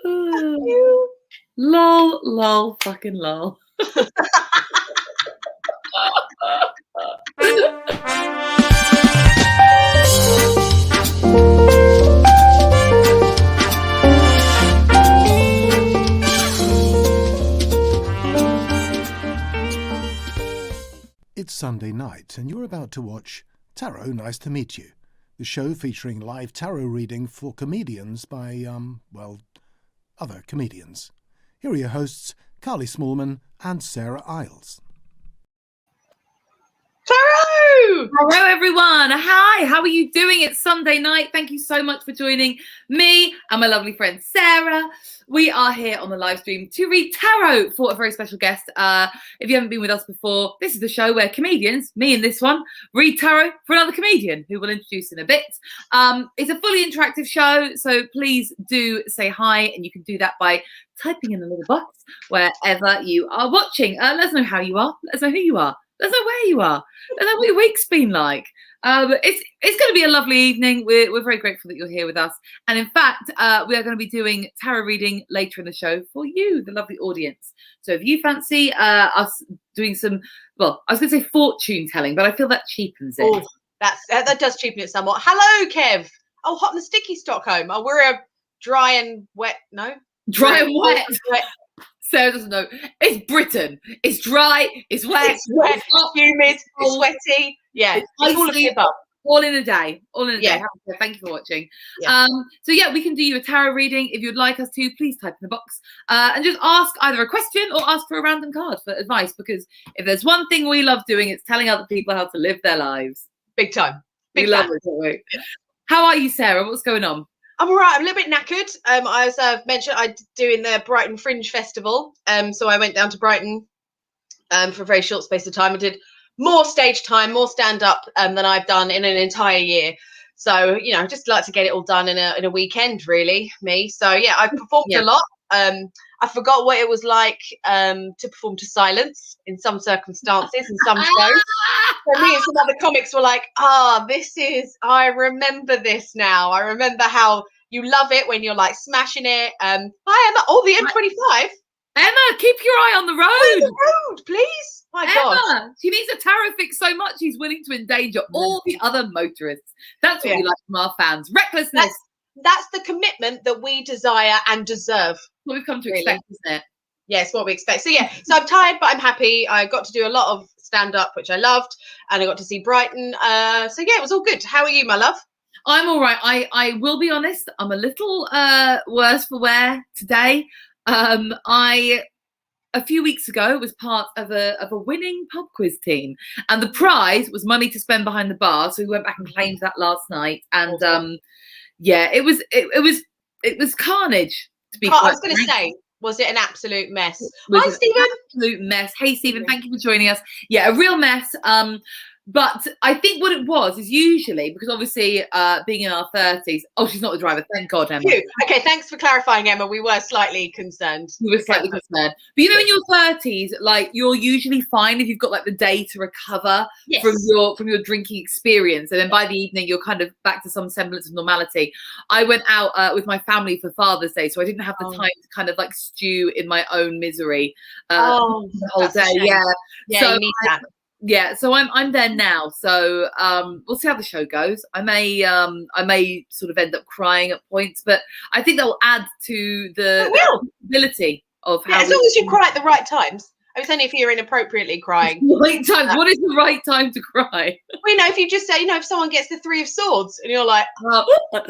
Oh, lol, lol, fucking lol. It's Sunday night and you're about to watch Tarot Nice to Meet You, the show featuring live tarot reading for comedians by, other comedians. Here are your hosts, Carly Smallman and Sarah Isles. Tarot! Hello, everyone. Hi, how are you doing? It's Sunday night. Thank you so much for joining me and my lovely friend Sarah. We are here on the live stream to read tarot for a very special guest. If you haven't been with us before, this is the show where comedians, me and this one, read tarot for another comedian who we'll introduce in a bit. It's a fully interactive show, so please do say hi, and you can do that by typing in the little box wherever you are watching. Let us know how you are. Let us know who you are. Let us know where you are. Let us know what your week's been like. It's going to be a lovely evening. We're very grateful that you're here with us. And in fact, we are going to be doing tarot reading later in the show for you, the lovely audience. So if you fancy us doing some, well, I was going to say fortune telling, but I feel that cheapens it. Oh, that does cheapen it somewhat. Hello, Kev. Oh, hot and sticky Stockholm. Oh, we're a dry and wet. No, dry and wet. Sarah doesn't know. It's Britain. It's dry. It's wet. It's wet. It's humid. It's sweaty. Yeah, it's all of the above. All in a day. All in a day. Thank you for watching. Yeah. So yeah, we can do you a tarot reading. If you'd like us to, please type in the box and just ask either a question or ask for a random card for advice. Because if there's one thing we love doing, it's telling other people how to live their lives. Big time. We love it, don't we? How are you, Sarah? What's going on? I'm all right. I'm a little bit knackered. As I've mentioned, I'm doing the Brighton Fringe Festival. So I went down to Brighton for a very short space of time. I did more stage time, more stand-up than I've done in an entire year. So, you know, just like to get it all done in a weekend, really, me. So, yeah, I've performed a lot. I forgot what it was like to perform to silence in some circumstances, in some shows. So me and some other comics were like, I remember this now. I remember how you love it when you're like smashing it. Hi, Emma. Oh, the M25. Emma, keep your eye on the road. On the road, please. My God. She needs a tarot fix so much she's willing to endanger all the other motorists. That's what we like from our fans. Recklessness. That's the commitment that we desire and deserve. What we've come to expect, isn't it? Yes, what we expect. So yeah, so I'm tired, but I'm happy. I got to do a lot of stand-up, which I loved, and I got to see Brighton. So yeah, it was all good. How are you, my love? I'm all right. I will be honest, I'm a little worse for wear today. A few weeks ago was part of a winning pub quiz team, and the prize was money to spend behind the bar. So we went back and claimed that last night, and yeah, it was carnage. I was going to say, was it an absolute mess? Hi, Stephen. Absolute mess. Hey, Stephen, thank you for joining us. Yeah, a real mess. But I think what it was is usually, because obviously being in our 30s, she's not the driver, thank God, Emma. Okay, thanks for clarifying, Emma. We were slightly concerned. We were slightly concerned. But you know, in your 30s, like, you're usually fine if you've got like the day to recover from your drinking experience. And then by the evening, you're kind of back to some semblance of normality. I went out with my family for Father's Day, so I didn't have the time to kind of like stew in my own misery the whole day. Yeah, so you need that. Yeah, so I'm there now. So we'll see how the show goes. I may sort of end up crying at points, but I think that will add to the ability of how. As long as you cry at the right times. I was only if you're inappropriately crying. Right time. What is the right time to cry? Well, you know, if you just say, you know, if someone gets the 3 of Swords and you're like, boyfriend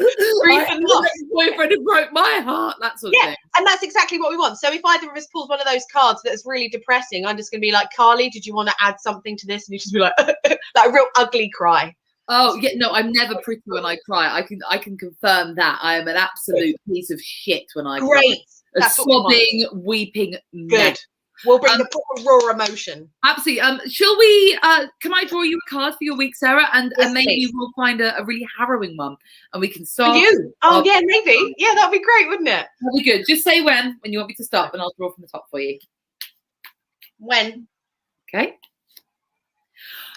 who broke my heart, that sort of thing. And that's exactly what we want. So if either of us pulls one of those cards that's really depressing, I'm just going to be like, Carly, did you want to add something to this? And you just be like, like a real ugly cry. Oh yeah, no, I'm never pretty when I cry. I can confirm that. I am an absolute piece of shit when I cry. A sobbing, weeping mess. We'll bring the proper raw emotion. Absolutely. Shall we? Can I draw you a card for your week, Sarah? And maybe we'll find a really harrowing one, and we can start. For you? Oh yeah, maybe. Yeah, that'd be great, wouldn't it? That'd be good. Just say when you want me to stop, and I'll draw from the top for you. When? Okay.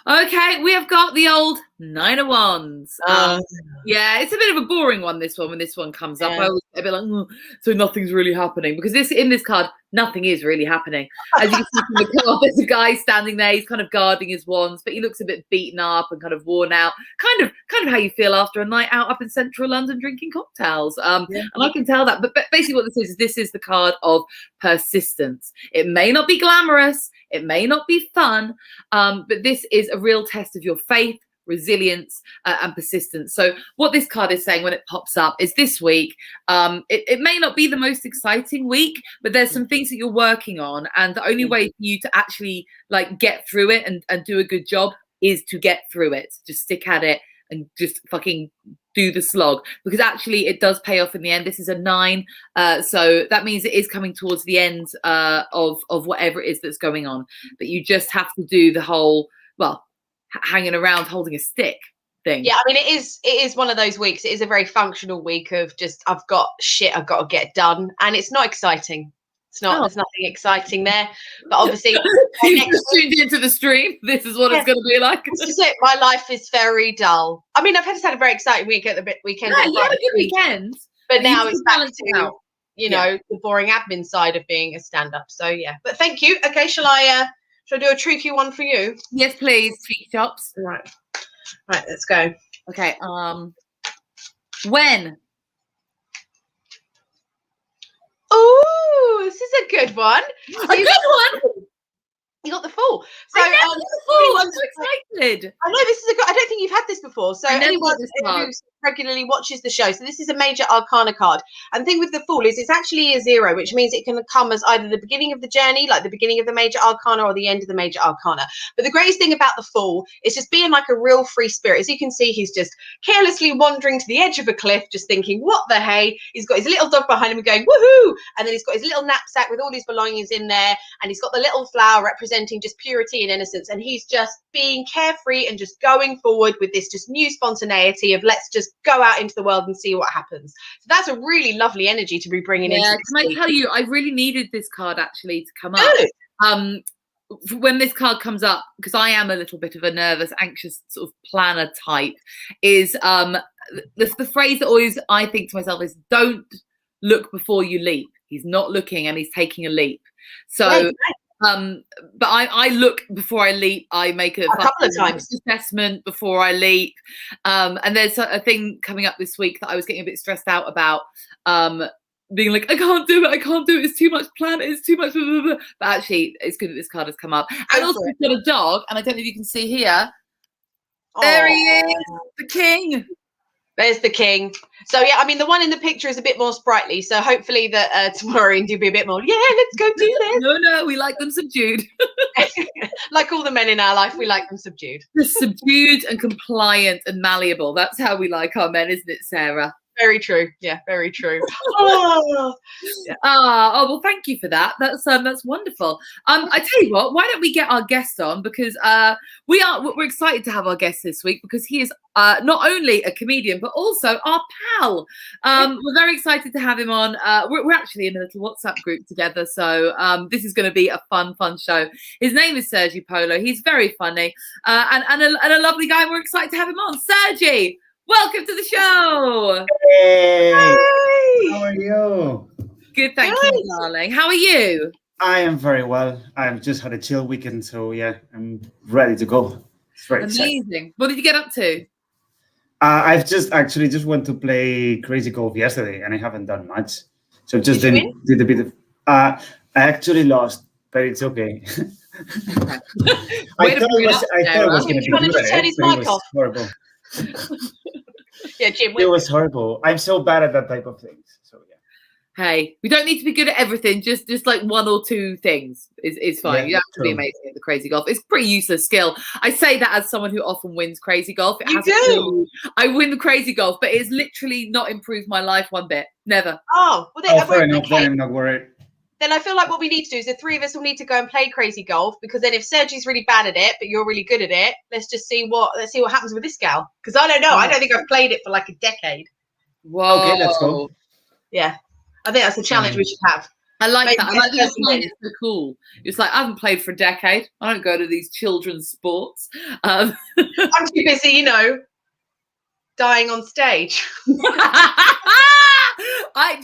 Okay, we have got the old Nine of Wands. Yeah, it's a bit of a boring one, this one, when this one comes up. I always get a bit like, so nothing's really happening. Because in this card, nothing is really happening. As you can see from the card, there's a guy standing there, he's kind of guarding his wands, but he looks a bit beaten up and kind of worn out. Kind of how you feel after a night out up in central London drinking cocktails. And I can tell that. But basically what this is the card of persistence. It may not be glamorous, it may not be fun, but this is a real test of your faith, resilience, and persistence. So what this card is saying when it pops up is this week, it may not be the most exciting week, but there's some things that you're working on, and the only way for you to actually like get through it and do a good job is to get through it. Just stick at it and just fucking do the slog, because actually it does pay off in the end. This is a 9, so that means it is coming towards the end of whatever it is that's going on, but you just have to do the whole, well, hanging around holding a stick thing. Yeah, I mean, it is one of those weeks. It is a very functional week of just, I've got shit I've got to get done, and it's not exciting. It's not. There's nothing exciting there. But obviously, you just tuned into the stream. This is what it's going to be like. This is it. My life is very dull. I mean, I've just had a very exciting week at the weekend. Yeah, you had a good weekend. But now it's back to the boring admin side of being a stand-up. So yeah. But thank you. Okay, shall I do a tricky one for you? Yes, please. Treat shops. Right, let's go. Okay. When? Oh, this is a good one. A good one. You got the Fool. So I know the Fool. I'm so excited. I know this is a good. I don't think you've had this before. So anyone who regularly watches the show. So this is a major arcana card. And the thing with the Fool is it's actually a 0, which means it can come as either the beginning of the journey, like the beginning of the major arcana, or the end of the major arcana. But the greatest thing about the Fool is just being like a real free spirit. As you can see, he's just carelessly wandering to the edge of a cliff, just thinking, what the hey? He's got his little dog behind him going, woohoo! And then he's got his little knapsack with all his belongings in there, and he's got the little flower representing just purity and innocence, and he's just being carefree and just going forward with this just new spontaneity of let's just go out into the world and see what happens. So that's a really lovely energy to be bringing in. Can I tell you, I really needed this card actually to come up. When this card comes up, because I am a little bit of a nervous, anxious sort of planner type, is the phrase that always I think to myself is, don't look before you leap. He's not looking and he's taking a leap. So but I look before I leap. I make a couple of times assessment before I leap. And there's a thing coming up this week that I was getting a bit stressed out about, being like, I can't do it. It's too much planet. It's too much. Blah, blah, blah. But actually, it's good that this card has come up. And also, we've got a dog, and I don't know if you can see here. There he is, the king. There's the king. So yeah, I mean, the one in the picture is a bit more sprightly. So hopefully that tomorrow you'll be a bit more, let's go do this. No, we like them subdued. Like all the men in our life, we like them subdued. Just subdued and compliant and malleable. That's how we like our men, isn't it, Sarah? Very true. Yeah, very true. Well, thank you for that. That's wonderful. I tell you what, why don't we get our guest on, because we're excited to have our guest this week, because he is not only a comedian but also our pal. We're very excited to have him on. We're actually in a little WhatsApp group together, so this is going to be a fun show. His name is Sergi Polo. He's very funny and a lovely guy. We're excited to have him on. Sergi, welcome to the show. Hey, how are you? Good, thank you, darling. How are you? I am very well. I've just had a chill weekend, so yeah, I'm ready to go. It's very amazing. Exciting. What did you get up to? I've just went to play crazy golf yesterday, and I haven't done much. So just did a bit of. I actually lost, but it's okay. I thought it was going to be good. It was horrible. Yeah, Jim. It was horrible. I'm so bad at that type of things. So yeah. Hey, we don't need to be good at everything. Just like 1 or 2 things is fine. Yeah, you have to be amazing at the crazy golf. It's pretty useless skill. I say that as someone who often wins crazy golf. I win the crazy golf, but it's literally not improved my life one bit. Never. Oh, well, fair enough. Then I'm not worried. Then I feel like what we need to do is the 3 of us will need to go and play crazy golf, because then if Sergi's really bad at it, but you're really good at it, let's see what happens with this gal. Because I don't know. I don't think I've played it for like a decade. Whoa. Okay, let's go. Yeah. I think that's a challenge we should have. I like Maybe that. I like that that's you're playing it so cool. It's like, I haven't played for a decade. I don't go to these children's sports. I'm too busy, you know, dying on stage. Do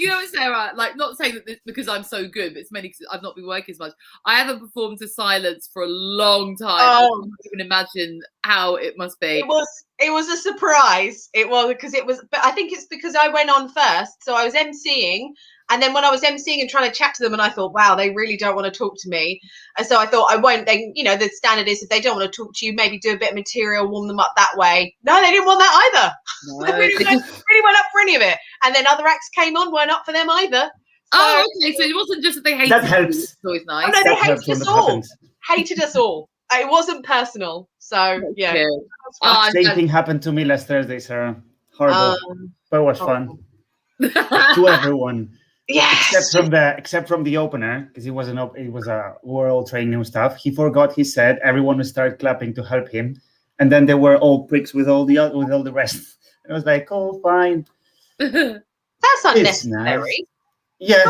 you know what, Sarah? Like, not saying that this because I'm so good, but it's mainly because I've not been working as much. I haven't performed to silence for a long time. I can't even imagine how it must be. It was a surprise. It was but I think it's because I went on first, so I was emceeing, and then when I was emceeing and trying to chat to them, and I thought, wow, they really don't want to talk to me, and so I thought I won't. Then, you know, the standard is if they don't want to talk to you, maybe do a bit of material, warm them up that way. No, they didn't want that either. No, They really weren't up for any of it. And then other acts came on, weren't up for them either. Oh, okay. So it wasn't just that they hated That helps. you. It's always nice. Oh, no, they That hated helps when us that all. happens. Hated us all. It wasn't personal. So, yeah. Yeah. Oh, Same thing happened to me last Thursday, Sarah. Horrible, but it was fun to everyone. Yes. Except from the opener, because it was we're all trying new stuff. He forgot he said everyone would start clapping to help him, and then they were all pricks with all the rest. And I was like, oh, fine. That's unnecessary. Nice. Yeah.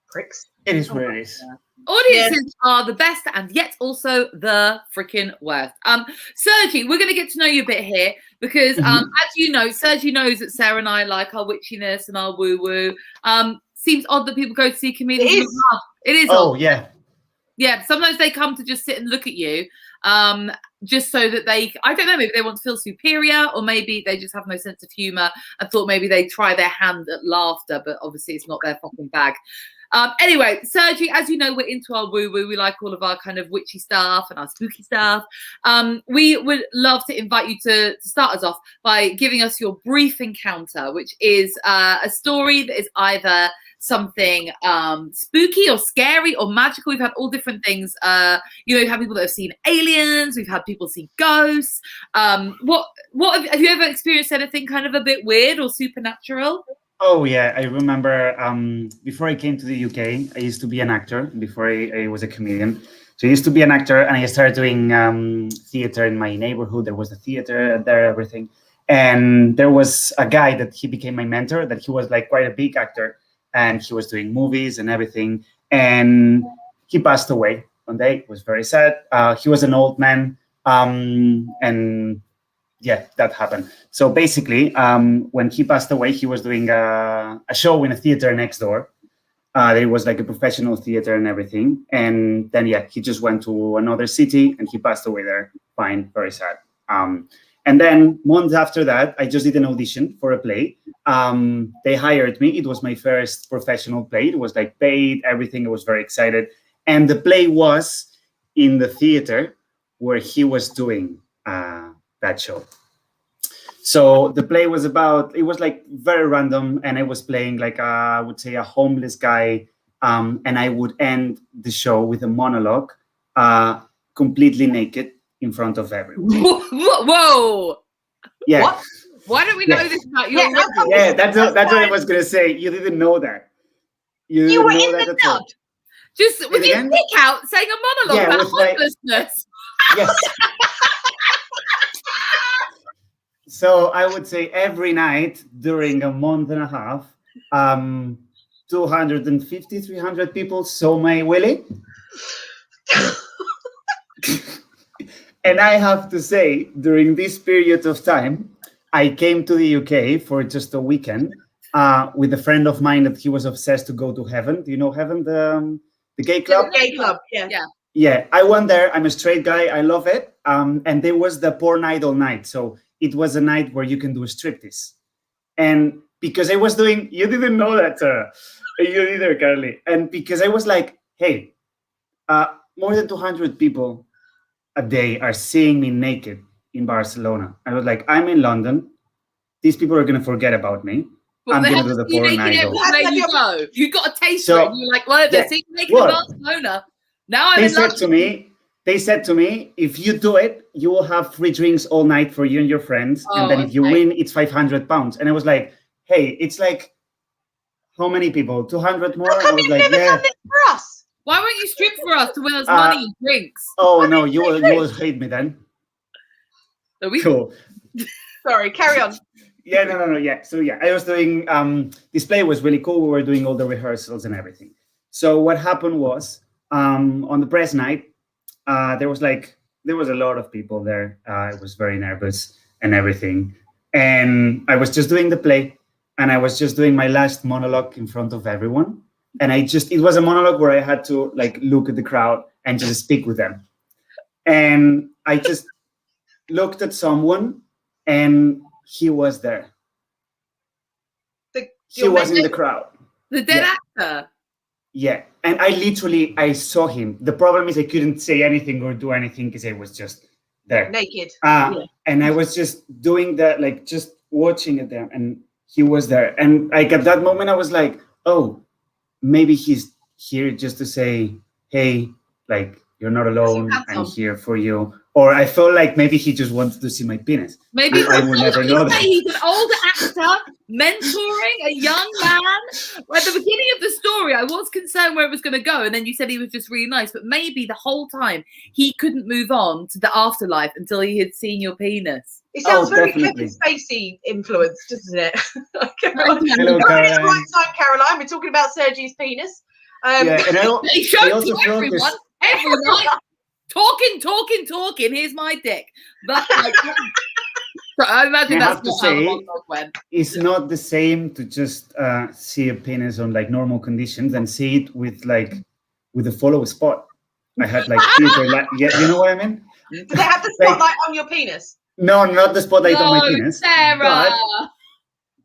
Pricks. It is what it is. Audiences are the best and yet also the freaking worst. Sergi, we're going to get to know you a bit here because, as you know, Sergi knows that Sarah and I like our witchiness and our woo-woo. Seems odd that people go to see comedians. It is Oh, odd. yeah. Yeah, sometimes they come to just sit and look at you, just so that I don't know, maybe they want to feel superior, or maybe they just have no sense of humor and thought maybe they'd try their hand at laughter, but obviously it's not their fucking bag. Anyway, Sergi, as you know, we're into our woo-woo. We like all of our kind of witchy stuff and our spooky stuff. We would love to invite you to start us off by giving us your brief encounter, which is a story that is either something spooky or scary or magical. We've had all different things. We've had people that have seen aliens. We've had people see ghosts. What have you ever experienced anything kind of a bit weird or supernatural? Oh, yeah. I remember before I came to the UK, I used to be an actor before I was a comedian. So I used to be an actor, and I started doing theater in my neighborhood. There was a theater there, everything. And there was a guy that he became my mentor, that he was like quite a big actor, and he was doing movies and everything. And he passed away one day. It was very sad. He was an old man, and yeah, that happened. So basically, when he passed away, he was doing a show in a theater next door. It was like a professional theater and everything. And then, yeah, he just went to another city and he passed away there. Fine, very sad. And then months after that, I just did an audition for a play. They hired me. It was my first professional play. It was like paid, everything. I was very excited. And the play was in the theater where he was doing that show. So the play was it was like very random, and I was playing like I would say a homeless guy, and I would end the show with a monologue, completely naked in front of everyone. Whoa! Yeah. What? Why don't we know this about you? Yeah, that's what I was gonna say. You didn't know that. You were in the dub. Just with your dick out, saying a monologue about homelessness. Yes. So I would say every night during a month and a half, 250, 300 people saw my willy. And I have to say, during this period of time, I came to the UK for just a weekend with a friend of mine that he was obsessed to go to Heaven. Do you know Heaven, the gay club? The gay club, yeah. Yeah, I went there. I'm a straight guy. I love it. And there was the porn idol night. So it was a night where you can do a striptease. And because I was doing, you didn't know that, Sarah. You either, Carly. And because I was like, hey, more than 200 people a day are seeing me naked in Barcelona. I was like, I'm in London. These people are going to forget about me. I'm going to do the porn idol. There you go. You got a taste for it. You're like, well, they're seeing me naked in Barcelona. Now I'm in London. They said to me, if you do it, you will have free drinks all night for you and your friends. And then if you win, it's £500. And I was like, hey, it's like, how many people? 200 more? How come you've never done this for us? Why won't you strip for us to win us money and drinks? Oh, no, you will hate me then. Cool. Sorry, carry on. Yeah, no. Yeah. So yeah, I was doing this play was really cool. We were doing all the rehearsals and everything. So what happened was on the press night, there was a lot of people there. I was very nervous and everything. And I was just doing the play and I was just doing my last monologue in front of everyone. And it was a monologue where I had to like look at the crowd and just speak with them. And I just looked at someone and he was there. He was in the crowd. The dead actor. Yeah. And I saw him. The problem is I couldn't say anything or do anything because I was just there. Naked. And I was just doing that, like just watching at them and he was there. And like at that moment I was like, oh, maybe he's here just to say, hey, like you're not alone. I'm here for you. Or I felt like maybe he just wanted to see my penis. Maybe I would never know that. He's an older actor mentoring a young man. At the beginning of the story, I was concerned where it was going to go, and then you said he was just really nice. But maybe the whole time he couldn't move on to the afterlife until he had seen your penis. It sounds very Kevin Spacey influenced, doesn't it? Hello, Caroline. It's right time, Caroline. We're talking about Sergi's penis. Yeah, and he showed to everyone every night. Talking. Here's my dick. But like, so I imagine that's not how the monologue went. It's not the same to just see a penis on like normal conditions and see it with the follow spot. I had like theater, yeah, you know what I mean? Do they have the spotlight on your penis? No, not the spotlight on my penis. Sarah.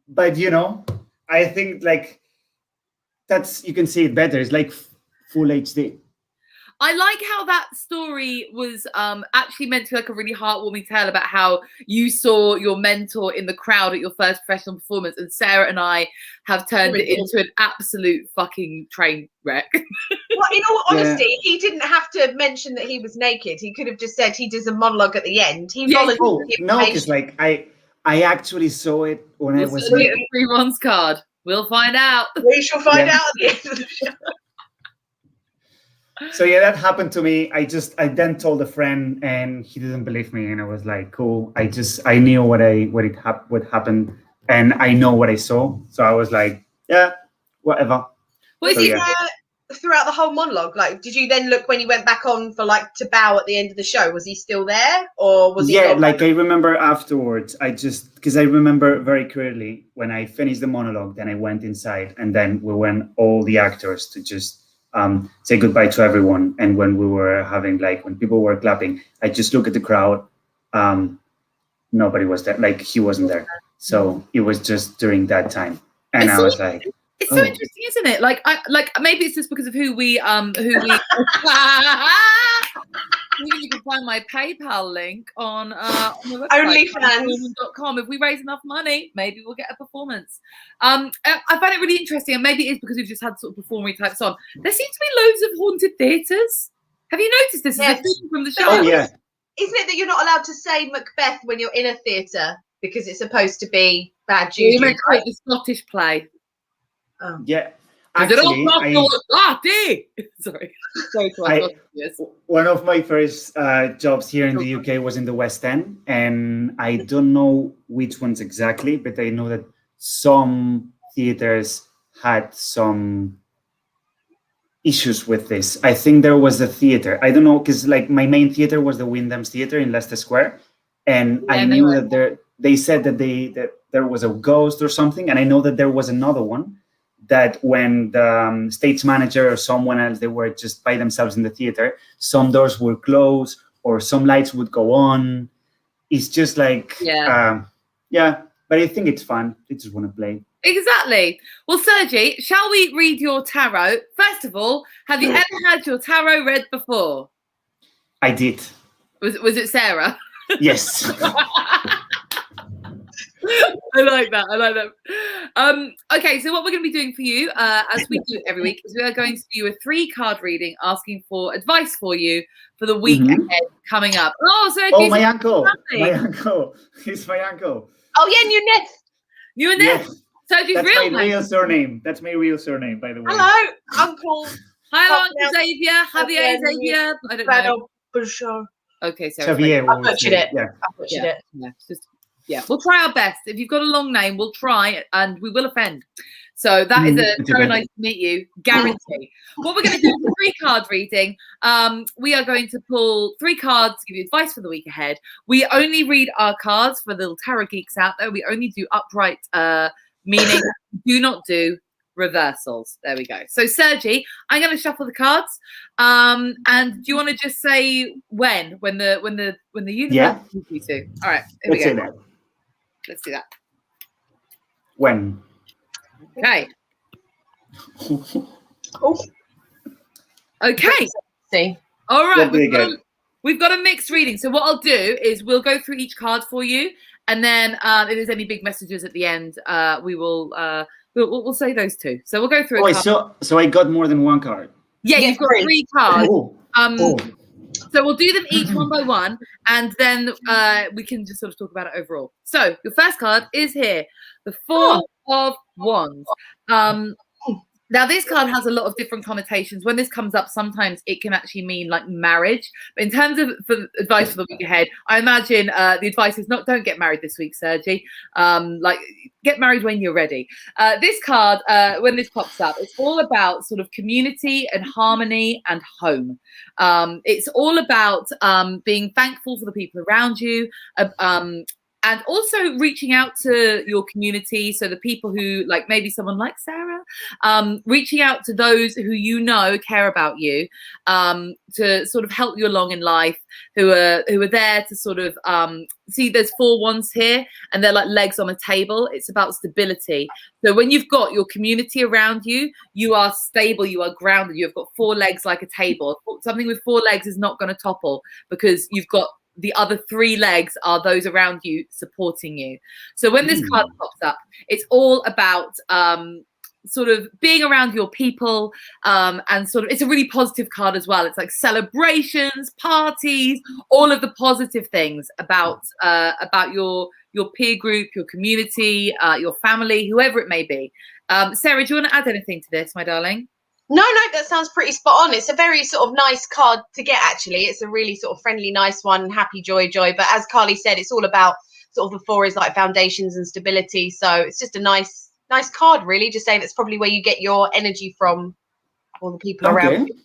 But you know, I think like you can see it better. It's like full HD. I like how that story was actually meant to be like a really heartwarming tale about how you saw your mentor in the crowd at your first professional performance, and Sarah and I have turned it into an absolute fucking train wreck. Well, in all honesty, he didn't have to mention that he was naked. He could have just said he does a monologue at the end. He volunteered. No, because like I actually saw it when I was. A 3-1 card. We'll find out. We shall find out at the end of the show. So yeah, that happened to me. I then told a friend, and he didn't believe me, and I was like, "Cool." I knew what happened, and I know what I saw. So I was like, "Yeah, whatever." Was he throughout the whole monologue? Like, did you then look when you went back on for like to bow at the end of the show? Was he still there, or was he? Yeah, like I remember afterwards. Because I remember very clearly when I finished the monologue. Then I went inside, and then we went all the actors to just. Say goodbye to everyone. And when we were when people were clapping, I just look at the crowd. Nobody was there. Like he wasn't there. So it was just during that time. And I was like, it's so interesting, isn't it? Like maybe it's just because of who we you can find my PayPal link on the website, OnlyFans.com. If we raise enough money, maybe we'll get a performance. I find it really interesting, and maybe it's because we've just had sort of performing types on. There seems to be loads of haunted theatres. Have you noticed this? Yes. As a theme from the show? Oh yeah. Isn't it that you're not allowed to say Macbeth when you're in a theatre because it's supposed to be bad juju? You meant to create the Scottish play. Yeah. Actually, one of my first jobs here in the UK was in the West End, and I don't know which ones exactly, but I know that some theaters had some issues with this. I think there was a theater. I don't know, because like my main theater was the Wyndham's Theatre in Leicester Square, and I knew that they said that there was a ghost or something, and I know that there was another one. That when the stage manager or someone else, they were just by themselves in the theater, some doors would close or some lights would go on. It's just like, but I think it's fun. They just want to play. Exactly. Well, Sergi, shall we read your tarot? First of all, have you ever had your tarot read before? I did. Was it Sarah? Yes. I like that. Okay, so what we're going to be doing for you, as we do every week, is we are going to do a 3-card reading, asking for advice for you for the week ahead coming up. Oh, my uncle! He's my uncle. Oh yeah, Nunez. Yes. Sergi's That's real my name. real surname. That's my real surname, by the way. Hello, Uncle. Hi, Uncle Xavier. Javier Xavier. I don't know. For sure. Okay, Sarah. Xavier. I butchered it. Yeah, it's just Yeah, we'll try our best. If you've got a long name, we'll try and we will offend. So that is a very nice to meet you, guarantee. What we're going to do is a 3-card reading. We are going to pull 3 cards to give you advice for the week ahead. We only read our cards for the little tarot geeks out there. We only do upright meaning. Do not do reversals. There we go. So Sergi, I'm going to shuffle the cards. And do you want to just say when the universe needs you to? All right, here we go. Let's do that. When? Okay. Oh. Okay. See. All right. We've got a mixed reading. So what I'll do is we'll go through each card for you, and then if there's any big messages at the end, we will we'll say those two. So we'll go through. So I got more than 1 card. Yeah, you've got 3 cards. Oh. So we'll do them each one by one, and then we can just sort of talk about it overall. So your first card is here, the 4 of Wands. Now this card has a lot of different connotations. When this comes up, sometimes it can actually mean like marriage. But in terms of advice for the week ahead, I imagine the advice is don't get married this week, Sergi. Like get married when you're ready. This card, when this pops up, it's all about sort of community and harmony and home. It's all about being thankful for the people around you. And also reaching out to your community, so the people who, like maybe someone like Sarah, reaching out to those who care about you, to sort of help you along in life, who are there to sort of see. There's 4 wands here, and they're like legs on a table. It's about stability. So when you've got your community around you, you are stable, you are grounded. You've got 4 legs like a table. Something with 4 legs is not going to topple because you've got the other 3 legs are those around you supporting you. So when this card pops up, it's all about sort of being around your people, and sort of it's a really positive card as well. It's like celebrations, parties, all of the positive things about your peer group, your community, your family, whoever it may be. Sarah, do you want to add anything to this, my darling? No, that sounds pretty spot on. It's a very sort of nice card to get, actually. It's a really sort of friendly, nice one, happy, joy. But as Carly said, it's all about sort of the 4 is like foundations and stability. So it's just a nice card, really. Just saying it's probably where you get your energy from, all the people around you.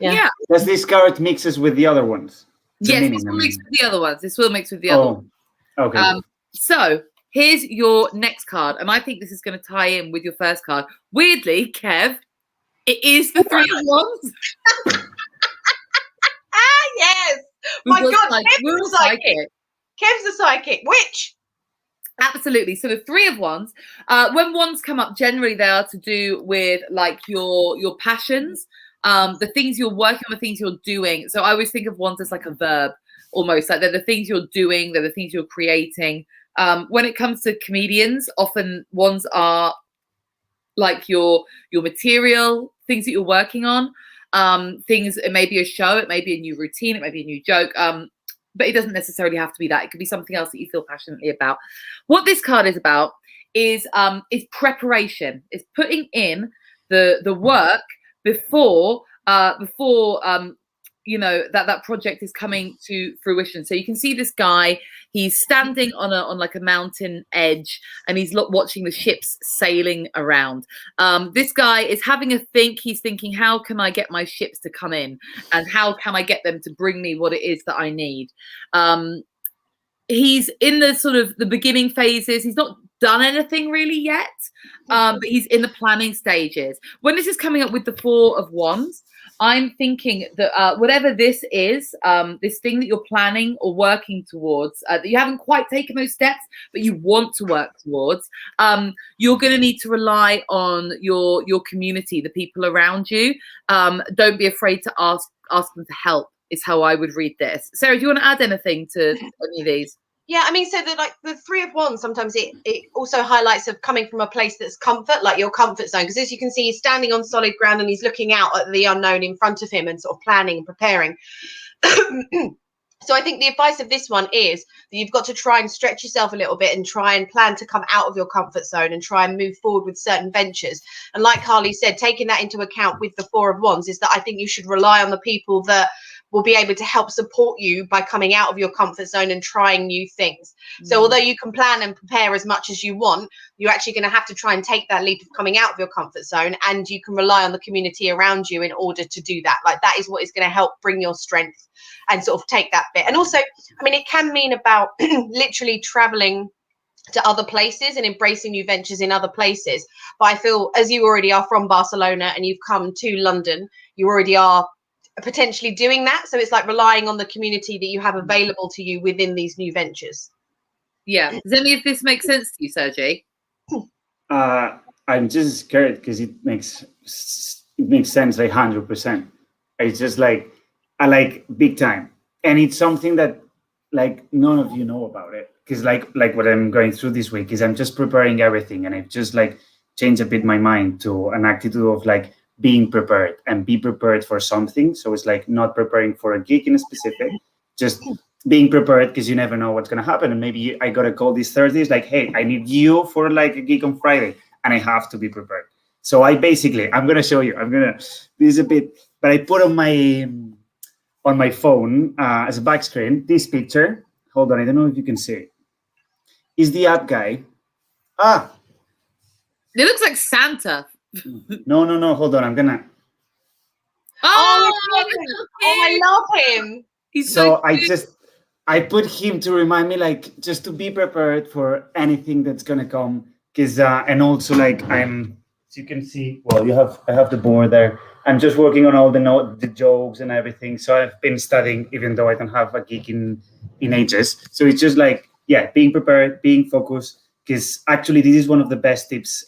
Yeah. Does this card mixes with the other ones? Yes, this will mix with the other ones. This will mix with the other ones. Okay. So here's your next card. And I think this is going to tie in with your first card. Weirdly, Kev, it is the 3 of Wands. Yes. My God, Kev's a psychic. Kev's a psychic. Which? Absolutely. So the 3 of Wands, when wands come up, generally they are to do with like your passions, the things you're working on, the things you're doing. So I always think of wands as like a verb, almost like they're the things you're doing, they're the things you're creating. When it comes to comedians, often wands are like your material, things that you're working on, things. It may be a show, it may be a new routine, it may be a new joke, but it doesn't necessarily have to be that. It could be something else that you feel passionately about. What this card is about is preparation. It's putting in the work before that project is coming to fruition. So you can see this guy, he's standing on like a mountain edge, and he's watching the ships sailing around. This guy is having a think. He's thinking, how can I get my ships to come in, and how can I get them to bring me what it is that I need? He's in the sort of the beginning phases. He's not done anything really yet, but he's in the planning stages. When this is coming up with the 4 of Wands, I'm thinking that whatever this is, this thing that you're planning or working towards, that you haven't quite taken those steps, but you want to work towards, you're going to need to rely on your community, the people around you. Don't be afraid to ask them to help, is how I would read this. Sarah, do you want to add anything to any of these? Yeah, I mean, so the 3 of Wands, sometimes it also highlights of coming from a place that's comfort, like your comfort zone. Because as you can see, he's standing on solid ground and he's looking out at the unknown in front of him and sort of planning and preparing. So I think the advice of this one is that you've got to try and stretch yourself a little bit and try and plan to come out of your comfort zone and try and move forward with certain ventures. And like Carly said, taking that into account with the 4 of Wands is that I think you should rely on the people that will be able to help support you by coming out of your comfort zone and trying new things. So although you can plan and prepare as much as you want, you're actually going to have to try and take that leap of coming out of your comfort zone, and you can rely on the community around you in order to do that. Like, that is what is going to help bring your strength and sort of take that bit. And also, I mean, it can mean about literally traveling to other places and embracing new ventures in other places. But I feel, as you already are from Barcelona and you've come to London, you already are potentially doing that. So it's like relying on the community that you have available to you within these new ventures. Yeah. Does any of this make sense to you, Sergi? I'm just scared because it makes sense like 100%. It's just like, I like big time, and it's something that like none of you know about it, because like what I'm going through this week is I'm just preparing everything, and I've just like changed a bit my mind to an attitude of like being prepared and be prepared for something. So it's like not preparing for a gig in a specific, just being prepared, because you never know what's gonna happen. And maybe I got a call this Thursday, it's like, hey, I need you for like a gig on Friday, and I have to be prepared. So I'm gonna show you. This is a bit, but I put on my phone as a back screen this picture. Hold on, I don't know if you can see it. Is the app guy? It looks like Santa. No. Hold on, I'm gonna. Oh, I love him. He's so I put him to remind me, like, just to be prepared for anything that's gonna come. Because and also like as you can see, well, I have the board there. I'm just working on all the jokes and everything. So I've been studying, even though I don't have a gig in ages. So it's just like, yeah, being prepared, being focused. Because actually, this is one of the best tips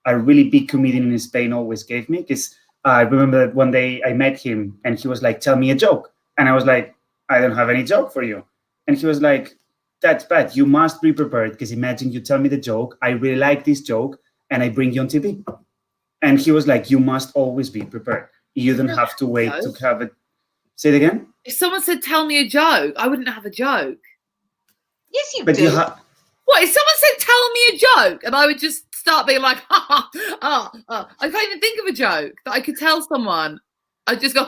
a really big comedian in Spain always gave me. Because I remember that one day I met him and he was like, tell me a joke. And I was like, I don't have any joke for you. And he was like, that's bad. You must be prepared, because imagine you tell me the joke. I really like this joke and I bring you on TV. And he was like, you must always be prepared. You don't have to wait to have it. Say it again? If someone said, tell me a joke, I wouldn't have a joke. Yes, you But do. What, if someone said, tell me a joke, and I would just start being like, I can't even think of a joke that I could tell someone. I'd just go,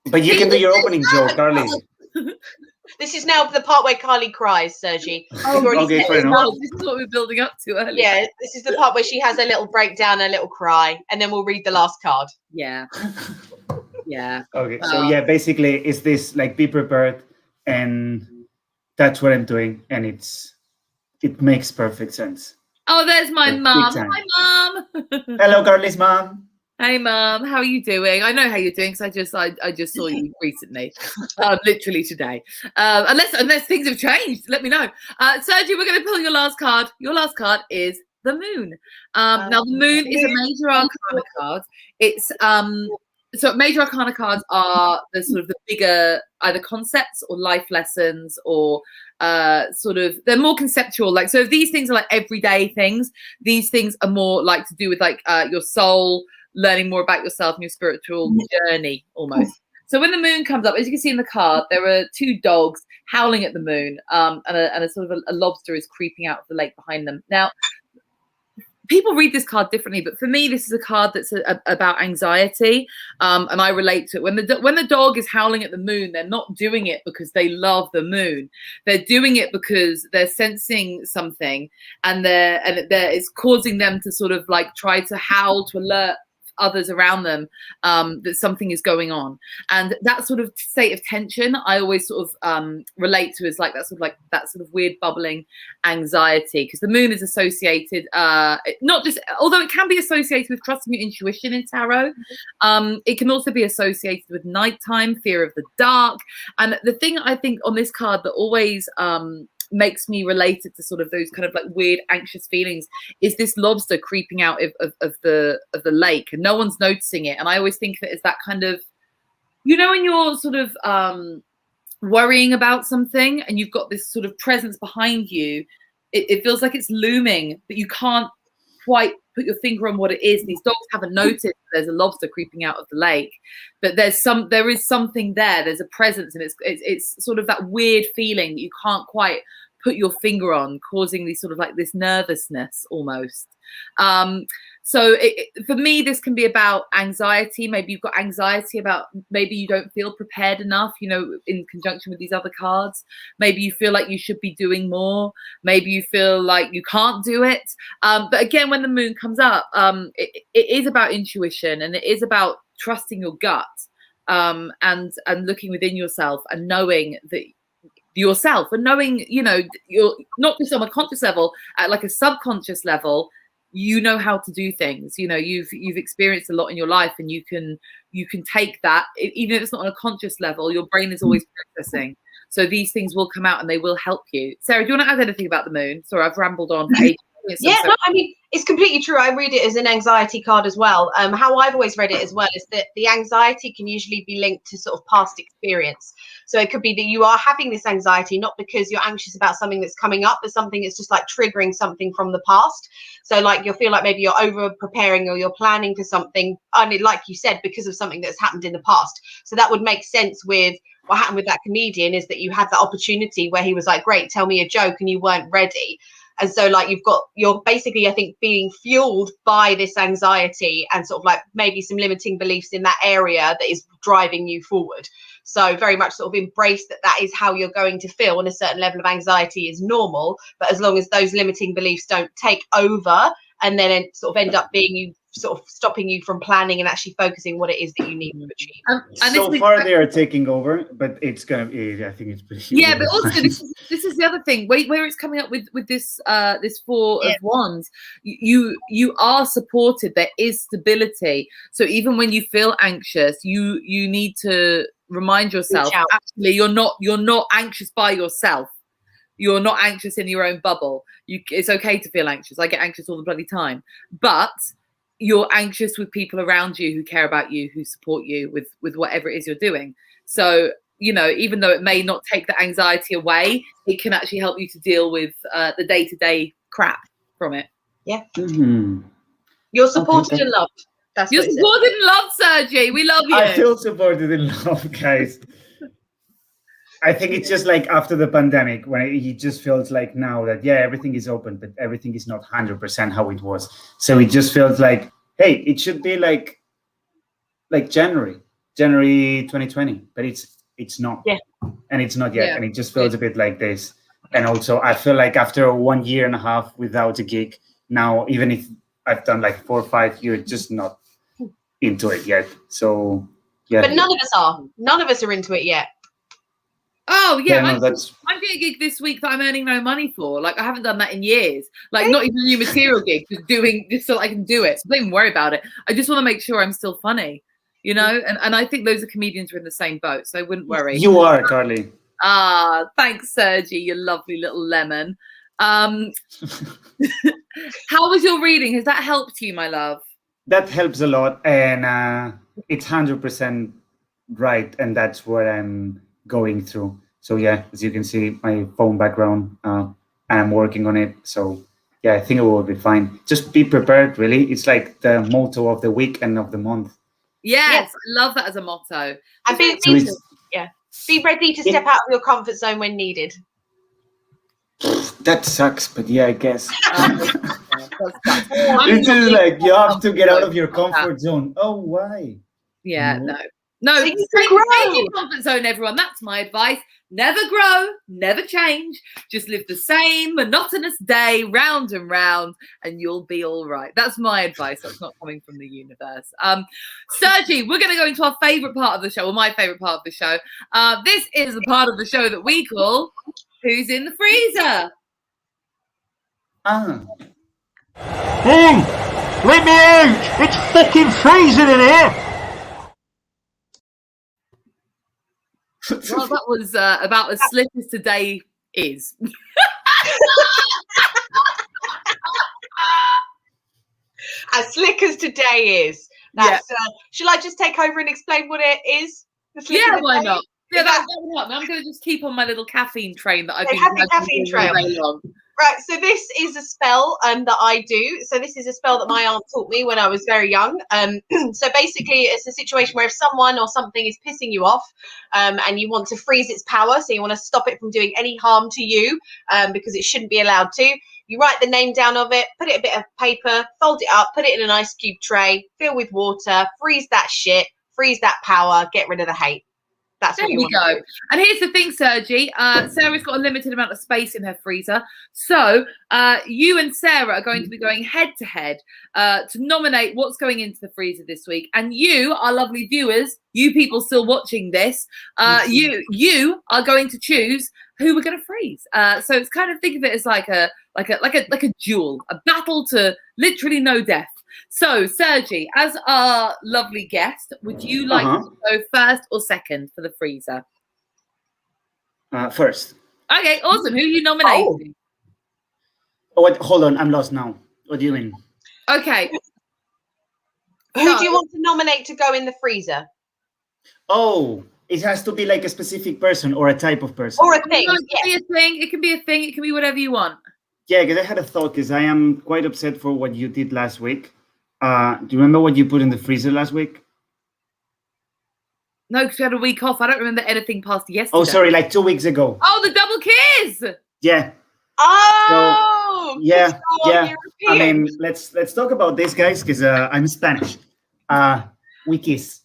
But you can do your opening joke, Carly. This is now the part where Carly cries, Sergi. Okay, fair enough. This is what we're building up to earlier. Yeah, this is the part where she has a little breakdown, a little cry, and then we'll read the last card. Yeah. Yeah. Okay, so yeah, basically it's this, like, be prepared, and that's what I'm doing, and it makes perfect sense. Oh, there's my mum. Hi, mum. Hello, Carly's mom. Hey, mum. How are you doing? I know how you're doing, because I just saw you recently, literally today. Unless things have changed, let me know. Sergi, we're going to pull your last card. Your last card is the moon. Now, the moon is a major arcana card. It's so major arcana cards are the sort of the bigger either concepts or life lessons, or sort of, they're more conceptual. Like, so if these things are like everyday things, these things are more like to do with like your soul, learning more about yourself and your spiritual journey almost. So when the moon comes up, as you can see in the card, there are two dogs howling at the moon, and a sort of a lobster is creeping out of the lake behind them. Now, people read this card differently, but for me, this is a card that's about anxiety, and I relate to it. When the dog is howling at the moon, they're not doing it because they love the moon. They're doing it because they're sensing something, and it's causing them to sort of like try to howl to alert others around them that something is going on. And that sort of state of tension, I always sort of relate to as like that sort of weird bubbling anxiety, because the moon is associated not just, although it can be associated with trusting your intuition in tarot, it can also be associated with nighttime, fear of the dark. And the thing I think on this card that always makes me relate it to sort of those kind of like weird anxious feelings is this lobster creeping out of the lake, and no one's noticing it. And I always think of it as that kind of, you know, when you're sort of worrying about something and you've got this sort of presence behind you, it feels like it's looming, but you can't quite put your finger on what it is. These dogs haven't noticed there's a lobster creeping out of the lake, but there is something there. There's a presence, and it's sort of that weird feeling that you can't quite put your finger on, causing these sort of like this nervousness almost. So for me, this can be about anxiety. Maybe you've got anxiety about, maybe you don't feel prepared enough, you know, in conjunction with these other cards. Maybe you feel like you should be doing more. Maybe you feel like you can't do it. But again, when the moon comes up, it is about intuition, and it is about trusting your gut, and looking within yourself and knowing that yourself, and knowing, you know, you're not just on a conscious level, at like a subconscious level, you know how to do things. You know, you've experienced a lot in your life, and you can take that, even if it's not on a conscious level, your brain is always processing. So these things will come out and they will help you. Sarah, do you want to add anything about the moon? Sorry, I've rambled on for ages. Yeah, no, I mean, it's completely true. I read it as an anxiety card as well. How I've always read it as well is that the anxiety can usually be linked to sort of past experience. So it could be that you are having this anxiety not because you're anxious about something that's coming up, but something that's just like triggering something from the past. So like you'll feel like maybe you're over preparing, or you're planning for something, and like you said, because of something that's happened in the past. So that would make sense with what happened with that comedian, is that you had that opportunity where he was like, great, tell me a joke, and you weren't ready. And so like you're basically, I think, being fueled by this anxiety and sort of like maybe some limiting beliefs in that area that is driving you forward. So very much sort of embrace that is how you're going to feel, and a certain level of anxiety is normal. But as long as those limiting beliefs don't take over and then sort of end up being you, sort of stopping you from planning and actually focusing what it is that you need to achieve. And so far they are taking over, but it's gonna be, I think it's pretty. Yeah, but also this is the other thing where it's coming up with this this Four of Wands. You are supported. There is stability. So even when you feel anxious, you need to remind yourself, actually you're not anxious by yourself. You're not anxious in your own bubble. It's okay to feel anxious. I get anxious all the bloody time, but you're anxious with people around you who care about you, who support you with whatever it is you're doing. So, you know, even though it may not take the anxiety away, it can actually help you to deal with the day-to-day crap from it. Yeah. Mm-hmm. You're supported and loved. That's you're supported and loved, Sergi. We love you. I feel supported and loved, guys. I think it's just like after the pandemic, when it just feels like now that, yeah, everything is open, but everything is not 100% how it was. So it just feels like, hey, it should be like January 2020, but it's not. Yeah. And it's not yet. Yeah. And it just feels a bit like this. And also I feel like after 1 year and a half without a gig, now, even if I've done like 4 or 5 years, just not into it yet. So, yeah. But none of us are. None of us are into it yet. Oh yeah, I'm doing a gig this week that I'm earning no money for. Like I haven't done that in years. Like not even a new material gig, just so I can do it. So don't even worry about it. I just want to make sure I'm still funny, you know. And I think those are comedians who are in the same boat, so I wouldn't worry. You are, Carly. Thanks, Sergi, you lovely little lemon. How was your reading? Has that helped you, my love? That helps a lot, and it's 100% right, and that's what I'm going through. So yeah, as you can see, my phone background, I'm working on it. So yeah, I think it will be fine. Just be prepared, really. It's like the motto of the week and of the month. Yes, I love that as a motto. And be ready to step out of your comfort zone when needed. That sucks, but yeah, I guess. It's just like you have to get out of your comfort zone. Oh, why? Yeah, no, stay in your comfort zone, everyone. That's my advice. Never grow, never change. Just live the same monotonous day round and round, and you'll be all right. That's my advice. That's not coming from the universe. Sergi, we're going to go into our favorite part of the show, or my favorite part of the show. This is the part of the show that we call Who's in the Freezer? Hey, let me out! It's fucking freezing in here! Well, that was about as slick as today is. As slick as today is. That's, shall I just take over and explain what it is? Yeah, why not? Yeah, that would help me. I'm going to just keep on my little caffeine train that I've been caffeine train. Right, so this is a spell that I do. So this is a spell that my aunt taught me when I was very young. So basically, it's a situation where if someone or something is pissing you off, and you want to freeze its power, so you want to stop it from doing any harm to you, because it shouldn't be allowed to. You write the name down of it, put it in a bit of paper, fold it up, put it in an ice cube tray, fill with water, freeze that shit, freeze that power, get rid of the hate. That's There what you we want go. to do. And here's the thing, Sergi. Sarah's got a limited amount of space in her freezer. So you and Sarah are going to be going head to head to nominate what's going into the freezer this week. And you, our lovely viewers, you people still watching this, you are going to choose who we're going to freeze. So it's kind of, think of it as like a duel, a battle to literally no death. So, Sergi, as our lovely guest, would you like to go first or second for the freezer? First. Okay, awesome. Who are you nominating? Oh, wait, hold on. I'm lost now. What do you mean? Okay. Who do you want to nominate to go in the freezer? Oh, it has to be like a specific person or a type of person. Or a thing. No, it can be a thing. It can be a thing. It can be whatever you want. Yeah, because I had a thought, because I am quite upset for what you did last week. Do you remember what you put in the freezer last week? No, because we had a week off. I don't remember anything past yesterday. Oh, sorry, like 2 weeks ago. Oh, the double kiss. Yeah. Oh, So, yeah. European. I mean, let's talk about this, guys, because I'm Spanish. We kiss,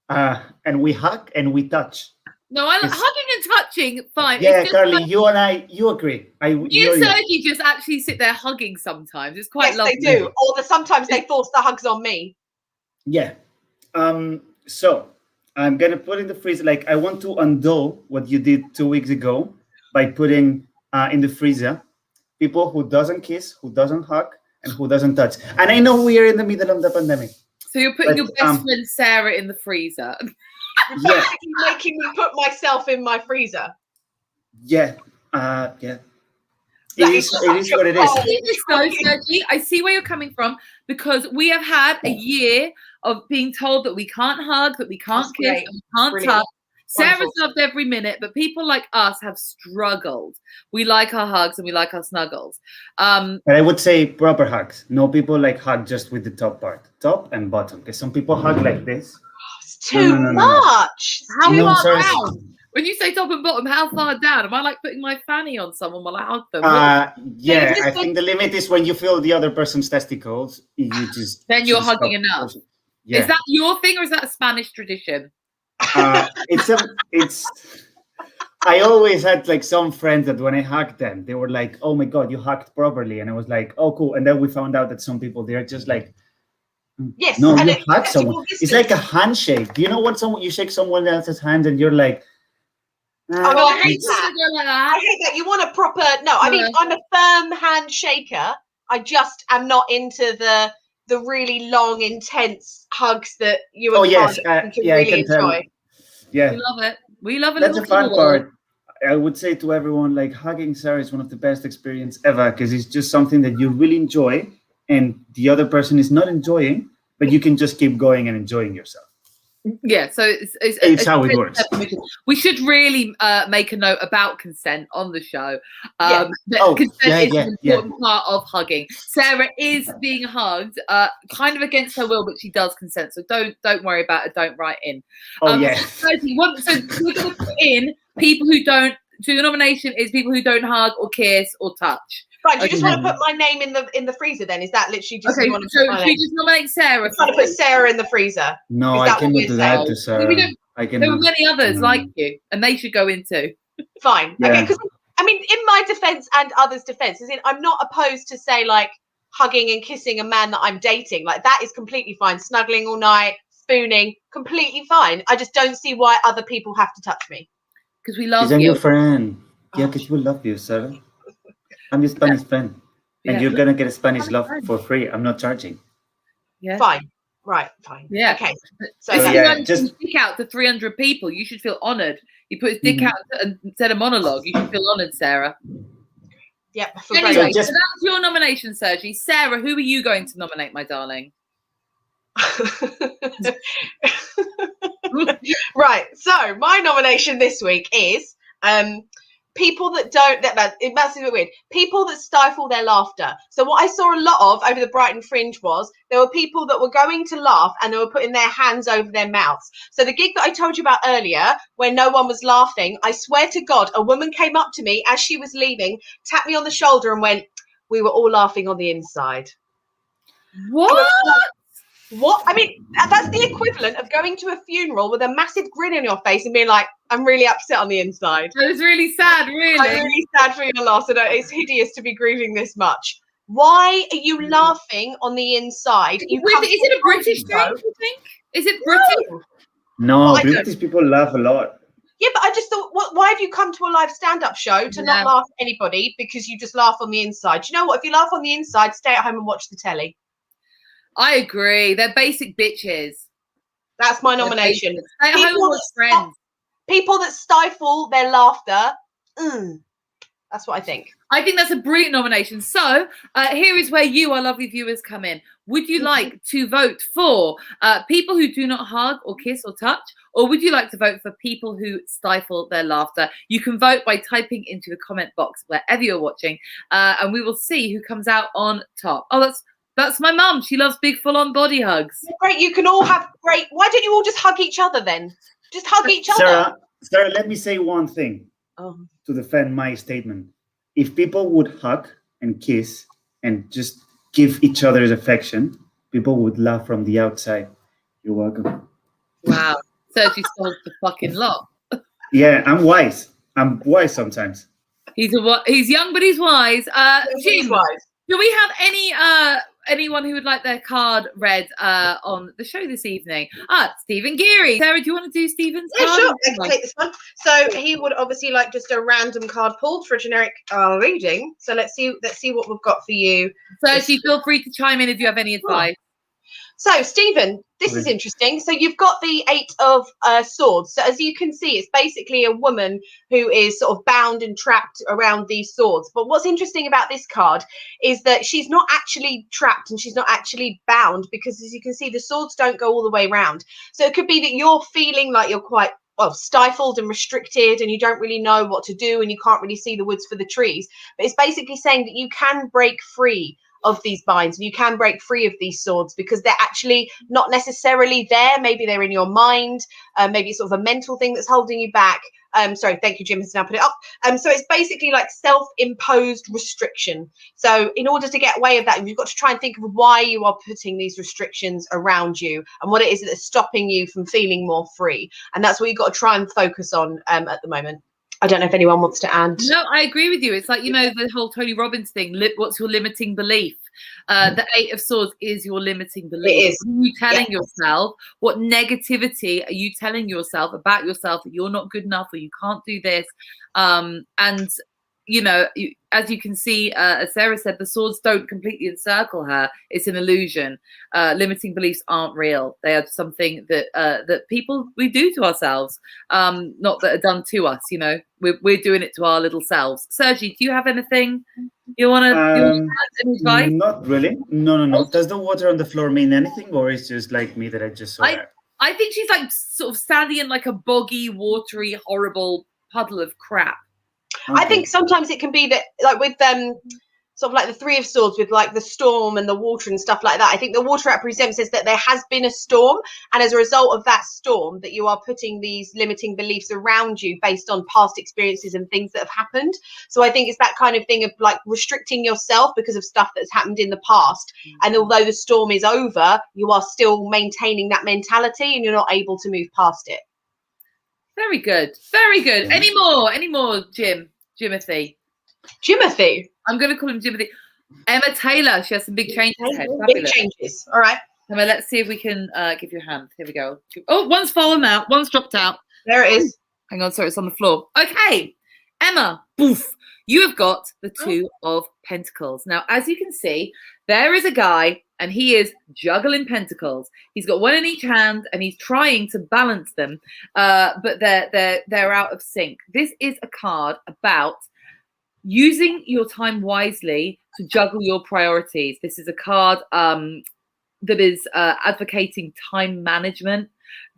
and we hug, and we touch. No, I like hugging and touching. Fine. Yeah, It's just Carly, like, you agree. you and Sergi just actually sit there hugging sometimes. It's quite lovely. They do. Or sometimes they force the hugs on me. Yeah. So I'm gonna put in the freezer. Like, I want to undo what you did 2 weeks ago by putting in the freezer people who doesn't kiss, who doesn't hug, and who doesn't touch. And I know we are in the middle of the pandemic. So you're putting your best friend Sarah in the freezer. Yeah. Making me put myself in my freezer. Yeah. Yeah. It is what it is. Sergi, I see where you're coming from, because we have had a year of being told that we can't hug, that we can't kiss, and we can't touch. Sarah's loved every minute, but people like us have struggled. We like our hugs and we like our snuggles. But I would say proper hugs. No people like hug just with the top part, top and bottom. Because some people hug like this. It's too much. How No, far sorry. down? When you say top and bottom, how far down? Am I like putting my fanny on someone while I hug them? Yeah, I think the limit is when you feel the other person's testicles, you just Then you're just hugging stop. enough. Yeah. Is that your thing or is that a Spanish tradition? It's I always had like some friends that when I hugged them, they were like, "Oh my god, you hugged properly," and I was like, "Oh cool." And then we found out that some people, they're just like, yes, "No, and you hug someone." It's like a handshake. Do you know when you shake someone else's hand and you're like, Oh no, I hate It's- that. I hate that. You want a proper I mean, I'm a firm handshaker. I just am not into the really long, intense hugs that you and Carly can really enjoy. Yeah, We love it. We love it. that's the fun part. I would say to everyone, like, hugging Sarah is one of the best experience ever, because it's just something that you really enjoy and the other person is not enjoying, but you can just keep going and enjoying yourself. Yeah, so It's how it works. We should really make a note about consent on the show. Yeah. Consent is an important part of hugging. Sarah is being hugged, kind of against her will, but she does consent. So don't worry about it. Don't write in. Oh yeah. So we're going to put in people who don't. So your nomination is people who don't hug or kiss or touch. Right, do you just want to put my name in the freezer then? Is that literally just Okay, you want to so put my should name? we just nominate Sarah? I'm trying to put Sarah in the freezer. No, Is I that what cannot we're do that saying? to Sarah. We don't- I can. There were many others like you, and they should go in too. Fine. Yeah. Okay, because I mean, in my defense and others' defense, I'm not opposed to say like hugging and kissing a man that I'm dating. Like that is completely fine. Snuggling all night, spooning, completely fine. I just don't see why other people have to touch me. Because we love Because I'm you. your friend. Yeah, because we love you, Sarah. I'm your Spanish friend. And Yeah. you're going to get a Spanish love for free. I'm not charging. Yeah. Fine. Right, fine. Yeah. Okay. So This is yeah, like just- his dick out to 300 people. You should feel honoured. He put his dick out and said a monologue. You should feel honoured, Sarah. yep. I feel very Anyway, just- so that's your nomination, Sergi. Sarah, who are you going to nominate, my darling? Right. So my nomination this week is people that don't, it must be a bit weird. People that stifle their laughter. So what I saw a lot of over the Brighton Fringe was there were people that were going to laugh and they were putting their hands over their mouths. So the gig that I told you about earlier, where no one was laughing, I swear to God, a woman came up to me as she was leaving, tapped me on the shoulder and went, "We were all laughing on the inside." What? What? I mean, that's the equivalent of going to a funeral with a massive grin on your face and being like, "I'm really upset on the inside. It was really sad, really. I'm really sad for your loss. And it's hideous to be grieving this much." Why are you laughing on the inside? Is it a British thing, you think? Is it British? No, I don't. British people laugh a lot. Yeah, but I just thought, why have you come to a live stand-up show to not laugh at anybody because you just laugh on the inside? Do you know what? If you laugh on the inside, stay at home and watch the telly. I agree. They're basic bitches. That's my nomination. Stay at home and watch Friends. People that stifle their laughter. That's what I think. I think that's a brilliant nomination. So here is where you, our lovely viewers, come in. Would you like to vote for people who do not hug or kiss or touch? Or would you like to vote for people who stifle their laughter? You can vote by typing into the comment box wherever you're watching. And we will see who comes out on top. Oh, that's my mum. She loves big full-on body hugs. Great. You can all have great. Why don't you all just hug each other then? Just hug each other. Sarah, let me say one thing to defend my statement. If people would hug and kiss and just give each other's affection, people would laugh from the outside. You're welcome. Wow. Sergi sold the fucking lot. Yeah, I'm wise. I'm wise sometimes. He's young, but he's wise. He's wise. Do we have anyone who would like their card read on the show this evening? Stephen Geary. Sarah, do you want to do Stephen's card? Yeah, sure. I can take this one. So he would obviously like just a random card pulled for a generic reading. So let's see what we've got for you. Sergi, feel free to chime in if you have any advice. So, Stephen, this is interesting. So you've got the 8 of Swords. So as you can see, it's basically a woman who is sort of bound and trapped around these swords. But what's interesting about this card is that she's not actually trapped and she's not actually bound because, as you can see, the swords don't go all the way around. So it could be that you're feeling like you're quite stifled and restricted and you don't really know what to do and you can't really see the woods for the trees. But it's basically saying that you can break free of these binds and you can break free of these swords because they're actually not necessarily there. Maybe they're in your mind. Maybe it's sort of a mental thing that's holding you back. Sorry, thank you, Jim has now put it up. So it's basically like self-imposed restriction. So in order to get away of that, you've got to try and think of why you are putting these restrictions around you and what it is that's stopping you from feeling more free. And that's what you've got to try and focus on at the moment. I don't know if anyone wants to add. No, I agree with you. It's like, the whole Tony Robbins thing. What's your limiting belief? The 8 of Swords is your limiting belief. It is. What are you telling yourself? What negativity are you telling yourself about yourself that you're not good enough or you can't do this? And as you can see, as Sarah said, the swords don't completely encircle her. It's an illusion. Limiting beliefs aren't real. They are something that we do to ourselves, not that are done to us. We're doing it to our little selves. Sergi, do you have anything you want to add? Any advice? Not really. No. Does the water on the floor mean anything, or is just like me that I just saw that? I think she's like sort of standing in like a boggy, watery, horrible puddle of crap. I think sometimes it can be that, like with sort of like the 3 of Swords with like the storm and the water and stuff like that. I think the water represents is that there has been a storm, and as a result of that storm, that you are putting these limiting beliefs around you based on past experiences and things that have happened. So I think it's that kind of thing of like restricting yourself because of stuff that's happened in the past. And although the storm is over, you are still maintaining that mentality and you're not able to move past it. Very good. Very good. Any more, Jimothy? I'm going to call him Jimothy. Emma Taylor. She has some big changes ahead. Big changes. All right. Emma, let's see if we can give you a hand. Here we go. Oh, one's fallen out. One's dropped out. There it is. Hang on. Sorry, it's on the floor. Okay. Emma, boof. You have got the 2 of Pentacles. Now, as you can see, there is a guy and he is juggling pentacles. He's got one in each hand and he's trying to balance them, but they're out of sync. This is a card about using your time wisely to juggle your priorities. This is a card advocating time management,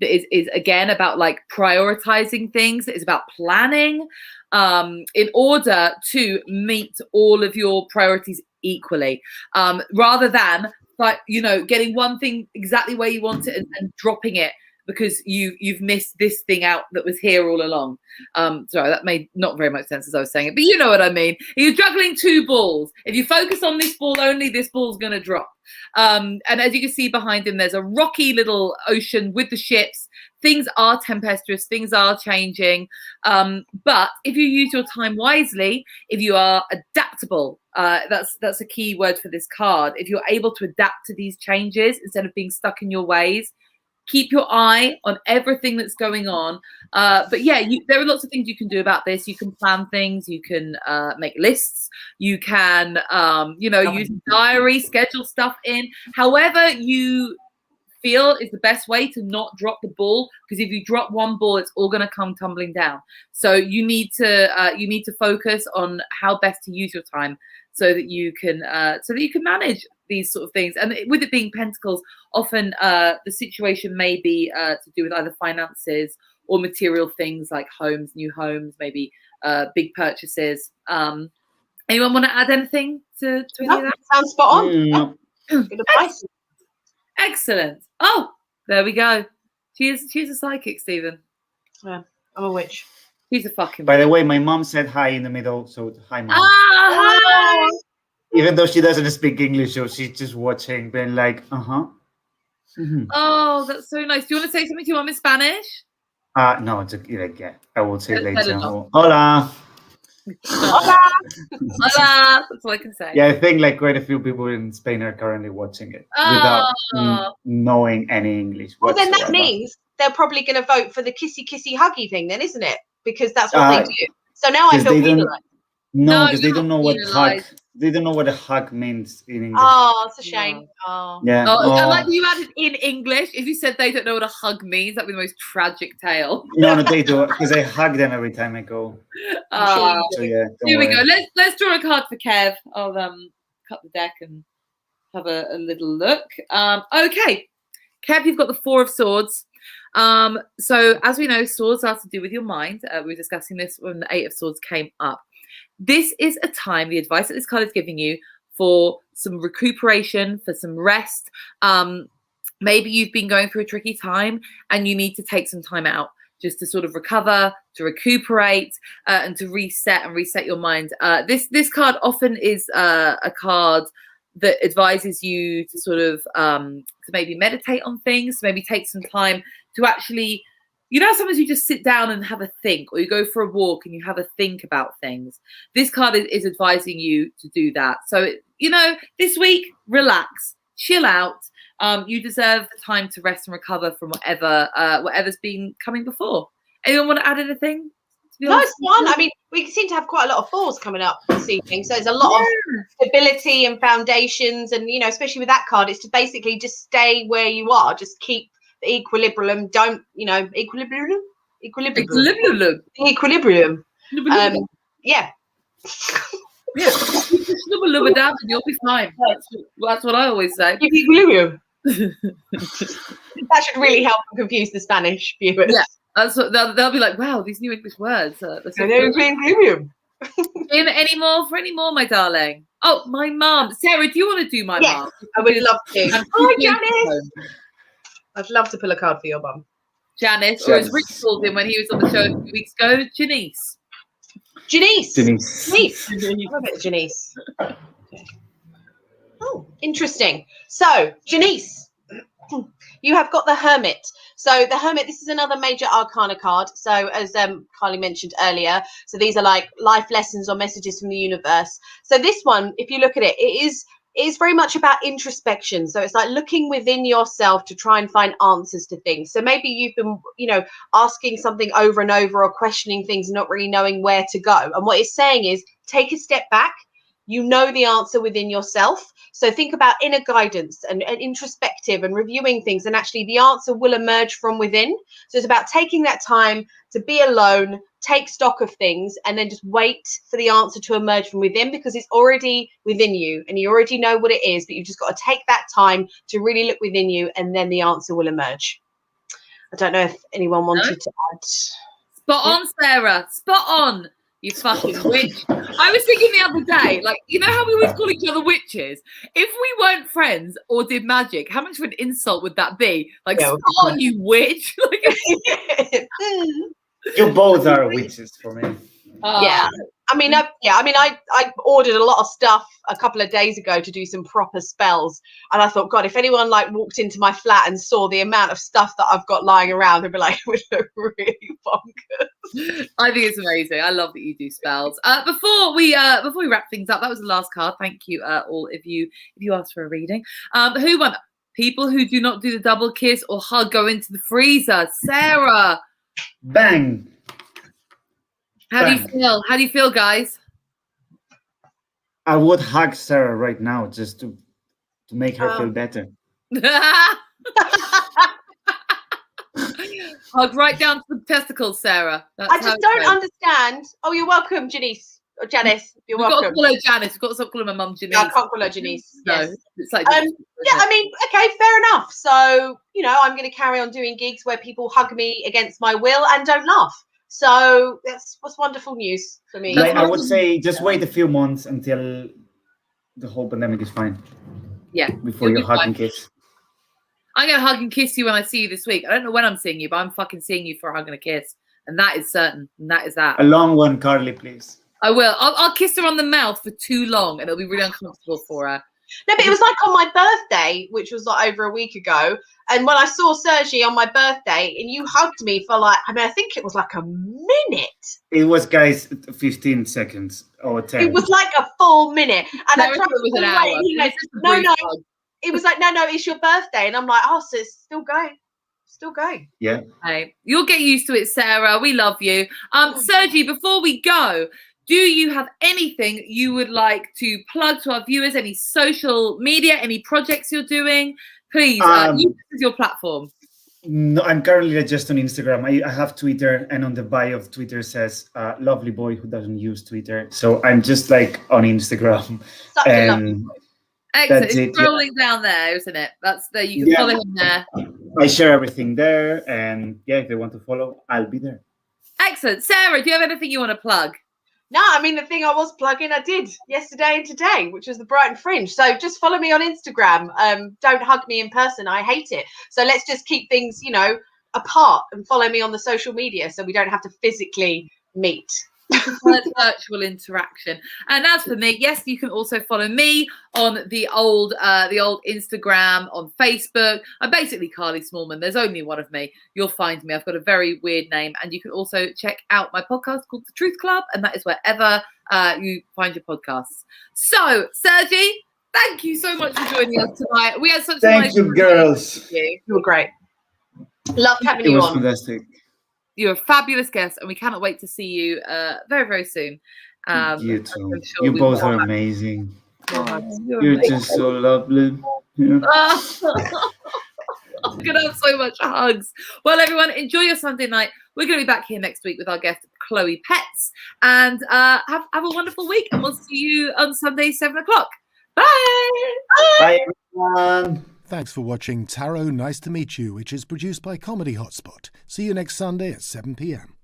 that is again about like prioritizing things. It's about planning in order to meet all of your priorities equally, rather than like, you know, getting one thing exactly where you want it and dropping it because you've missed this thing out that was here all along. Sorry, that made not very much sense as I was saying it, but you know what I mean. You're juggling two balls. If you focus on this ball only, this ball's going to drop. And as you can see behind him, there's a rocky little ocean with the ships. Things are tempestuous, things are changing. But if you use your time wisely, if you are adaptable, that's a key word for this card. If you're able to adapt to these changes instead of being stuck in your ways, keep your eye on everything that's going on. But yeah, there are lots of things you can do about this. You can plan things, you can make lists, you can, use a diary, schedule stuff in. However you feel is the best way to not drop the ball, because if you drop one ball, it's all going to come tumbling down. So you need to focus on how best to use your time so that you can manage these sort of things. And with it being pentacles, often the situation may be to do with either finances or material things like homes, new homes, maybe big purchases. Anyone want to add anything to any of that? Sounds spot on. Good advice. Excellent. Oh, there we go. She's a psychic, Stephen. Yeah, I'm a witch. She's a fucking By the way, my mom said hi in the middle, so hi, mom. hi. Even though she doesn't speak English, so she's just watching, being like, Mm-hmm. Oh, that's so nice. Do you want to say something to your mom in Spanish? No, it's yeah. I will say it Let later. her know. Hola. Hola. Hola. That's all I can say. Yeah, I think like quite a few people in Spain are currently watching it without knowing any English. Well, then whatsoever. that means they're probably going to vote for the kissy huggy thing, then, isn't it? Because that's what they do. So now I feel penalised. No, because they you're don't know not what hug. penalised. They don't know what a hug means in English. Oh, it's a shame. Oh. Yeah. I like that you added in English. If you said they don't know what a hug means, that'd be the most tragic tale. No, they do, because I hug them every time I go. So yeah. Here we go. Let's draw a card for Kev. I'll cut the deck and have a little look. Okay, Kev, you've got the Four of Swords. So as we know, swords are to do with your mind. We were discussing this when the Eight of Swords came up. This is a time, the advice that this card is giving you, for some recuperation, for some rest. Maybe you've been going through a tricky time and you need to take some time out just to sort of recover, to recuperate, and to reset your mind. This card often is a card that advises you to sort of to maybe meditate on things, to maybe take some time to actually, sometimes you just sit down and have a think, or you go for a walk and you have a think about things. This card is advising you to do that. So, this week, relax, chill out. You deserve the time to rest and recover from whatever's been coming before. Anyone want to add anything? No, it's fun. I mean, we seem to have quite a lot of fours coming up this evening. So there's a lot of stability and foundations. And, especially with that card, it's to basically just stay where you are. Just keep the equilibrium. Don't, equilibrium. Yeah. Yeah, snubba down and you'll be fine. That's what I always say. Equilibrium. That should really help and confuse the Spanish viewers. Yeah, that's what they'll be like. Wow, these new English words. Equilibrium. Any more, my darling? Oh, my mum. Sarah, do you want to do my mum? I would love to. Hi, Janice. I'd love to pull a card for your mum. Janice, or as Rick called him when he was on the show a few weeks ago, Janice. Janice. Janice. I'm a bit Janice. Okay. Oh, interesting. So, Janice, you have got the Hermit. So the Hermit, this is another major arcana card. So as Carly mentioned earlier, so these are like life lessons or messages from the universe. So this one, if you look at it, it is very much about introspection. So it's like looking within yourself to try and find answers to things. So maybe you've been, asking something over and over or questioning things and not really knowing where to go. And what it's saying is take a step back. you know the answer within yourself. So think about inner guidance and introspective and reviewing things, and actually the answer will emerge from within. So it's about taking that time to be alone, take stock of things, and then just wait for the answer to emerge from within, because it's already within you and you already know what it is, but you've just got to take that time to really look within you, and then the answer will emerge. I don't know if anyone wanted to add. Spot on, Sarah. Spot on. You fucking witch. I was thinking the other day, like, you know how we always call each other witches? If we weren't friends or did magic, how much of an insult would that be? Like, Yeah, spot on, you witch. Like, You both are witches for me. Yeah. I ordered a lot of stuff a couple of days ago to do some proper spells, and I thought, God, if anyone like walked into my flat and saw the amount of stuff that I've got lying around, they'd be like, "We look really bonkers." I think it's amazing. I love that you do spells. Before we wrap things up, that was the last card. Thank you, all of you, if you asked for a reading. Who won? People who do not do the double kiss or hug go into the freezer. Sarah. Bang. How do you feel? How do you feel, guys? I would hug Sarah right now just to make her feel better. Hug right down to the testicles, Sarah. That's I just don't understand. Oh, you're welcome, Janice. Or Janice, you're We've welcome. got to call her Janice. We've got to stop calling my mum Janice. No, I can't call her Janice. No, Yes. it's like Yeah, I mean, okay, fair enough. So, I'm going to carry on doing gigs where people hug me against my will and don't laugh. So that's wonderful news for me. Like, I would say just wait a few months until the whole pandemic is fine. Yeah. Before you hug and kiss. I'm going to hug and kiss you when I see you this week. I don't know when I'm seeing you, but I'm fucking seeing you for a hug and a kiss. And that is certain. And that is that. A long one, Carly, please. I will. I'll kiss her on the mouth for too long, and it'll be really uncomfortable for her. No, but it was like on my birthday, which was like over a week ago. And when I saw Sergi on my birthday, and you hugged me for like, I think it was like a minute. It was, guys, 15 seconds or 10. It was like a full minute. And No, I tried it was to an pull hour. away, and he It goes, was just a no, brief no. hug. It was like, no, it's your birthday. And I'm like, oh, so it's still going. Still going. Yeah. Hey, you'll get used to it, Sarah. We love you. Sergi, before we go, do you have anything you would like to plug to our viewers? Any social media, any projects you're doing? Please, use this as your platform. No, I'm currently just on Instagram. I have Twitter, and on the bio of Twitter says lovely boy who doesn't use Twitter. So I'm just like on Instagram. Such a lovely boy. Excellent. That's It's it, scrolling down there, isn't it? That's there. You can follow him there. I share everything there, and yeah, if they want to follow, I'll be there. Excellent. Sarah, do you have anything you want to plug? No, I mean, the thing I was plugging, I did yesterday and today, which was the Brighton Fringe. So just follow me on Instagram. Don't hug me in person. I hate it. So let's just keep things, apart, and follow me on the social media so we don't have to physically meet. Virtual interaction. And as for me, yes, you can also follow me on the old Instagram, on Facebook. I'm basically Carly Smallman. There's only one of me. You'll find me. I've got a very weird name. And you can also check out my podcast called The Truth Club, and that is wherever you find your podcasts. So, Sergi, thank you so much for joining us tonight. We had such a nice Thank you, girls. You were great. Loved having It you was on. fantastic. You're a fabulous guest, and we cannot wait to see you very, very soon. You too. I'm sure You we both will. are amazing. You're You're amazing. just so lovely. Yeah. I'm gonna have so much hugs. Well, everyone, enjoy your Sunday night. We're gonna be back here next week with our guest Chloe Petts, and have a wonderful week. And we'll see you on Sunday, 7 o'clock. Bye. Bye, everyone. Thanks for watching Tarot Nice to Meet You, which is produced by Comedy Hotspot. See you next Sunday at 7 p.m.